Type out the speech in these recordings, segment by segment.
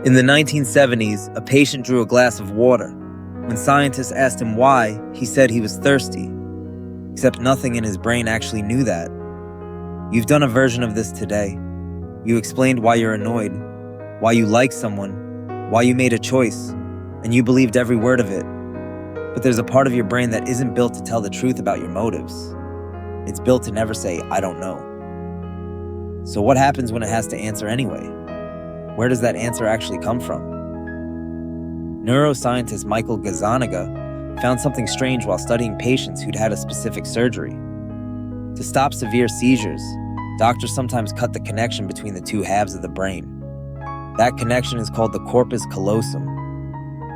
In the 1970s, a patient drew a glass of water. When scientists asked him why, he said he was thirsty. Except nothing in his brain actually knew that. You've done a version of this today. You explained why you're annoyed, why you like someone, why you made a choice, and you believed every word of it. But there's a part of your brain that isn't built to tell the truth about your motives. It's built to never say, I don't know. So what happens when it has to answer anyway? Where does that answer actually come from? Neuroscientist Michael Gazzaniga found something strange while studying patients who'd had a specific surgery. To stop severe seizures, doctors sometimes cut the connection between the two halves of the brain. That connection is called the corpus callosum.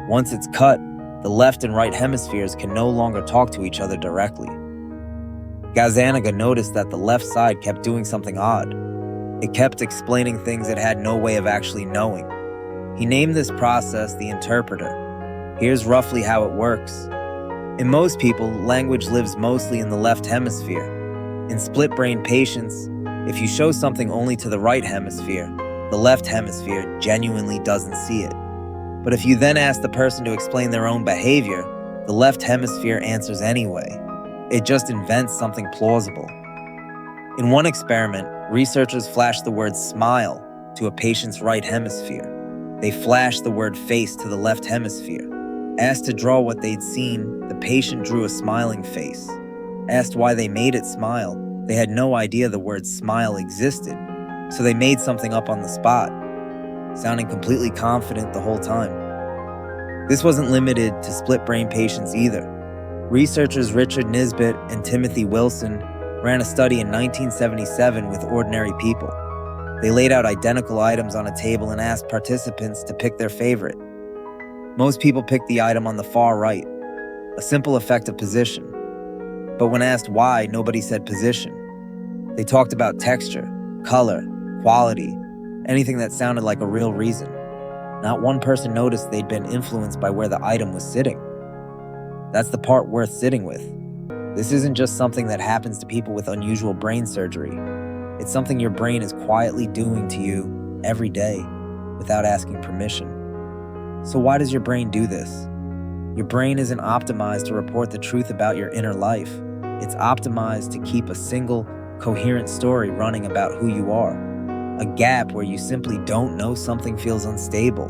Once it's cut, the left and right hemispheres can no longer talk to each other directly. Gazzaniga noticed that the left side kept doing something odd. It kept explaining things it had no way of actually knowing. He named this process the interpreter. Here's roughly how it works. In most people, language lives mostly in the left hemisphere. In split-brain patients, if you show something only to the right hemisphere, the left hemisphere genuinely doesn't see it. But if you then ask the person to explain their own behavior, the left hemisphere answers anyway. It just invents something plausible. In one experiment, researchers flashed the word smile to a patient's right hemisphere. They flashed the word face to the left hemisphere. Asked to draw what they'd seen, the patient drew a smiling face. Asked why they made it smile, they had no idea the word smile existed, so they made something up on the spot, sounding completely confident the whole time. This wasn't limited to split-brain patients either. Researchers Richard Nisbet and Timothy Wilson ran a study in 1977 with ordinary people. They laid out identical items on a table and asked participants to pick their favorite. Most people picked the item on the far right, a simple effect of position. But when asked why, nobody said position. They talked about texture, color, quality, anything that sounded like a real reason. Not one person noticed they'd been influenced by where the item was sitting. That's the part worth sitting with. This isn't just something that happens to people with unusual brain surgery. It's something your brain is quietly doing to you every day without asking permission. So why does your brain do this? Your brain isn't optimized to report the truth about your inner life. It's optimized to keep a single, coherent story running about who you are. A gap where you simply don't know something feels unstable.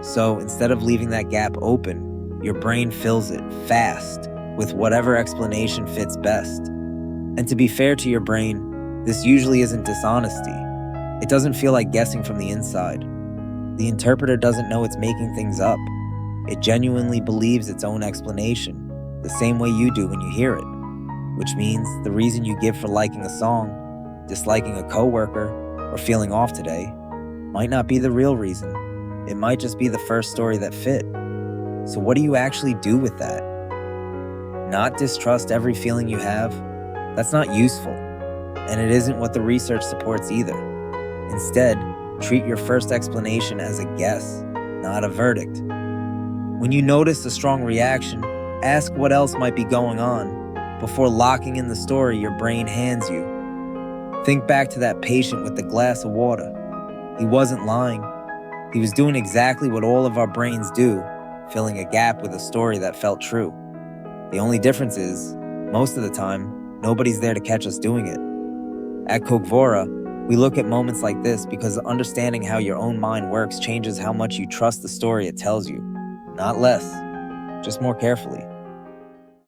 So instead of leaving that gap open, your brain fills it fast with whatever explanation fits best. And to be fair to your brain, this usually isn't dishonesty. It doesn't feel like guessing from the inside. The interpreter doesn't know it's making things up. It genuinely believes its own explanation, the same way you do when you hear it. Which means the reason you give for liking a song, disliking a coworker, or feeling off today might not be the real reason. It might just be the first story that fit. So what do you actually do with that? Not distrust every feeling you have? That's not useful. And it isn't what the research supports either. Instead, treat your first explanation as a guess, not a verdict. When you notice a strong reaction, ask what else might be going on before locking in the story your brain hands you. Think back to that patient with the glass of water. He wasn't lying. He was doing exactly what all of our brains do, filling a gap with a story that felt true. The only difference is, most of the time, nobody's there to catch us doing it. At Cogvora, we look at moments like this because understanding how your own mind works changes how much you trust the story it tells you. Not less, just more carefully.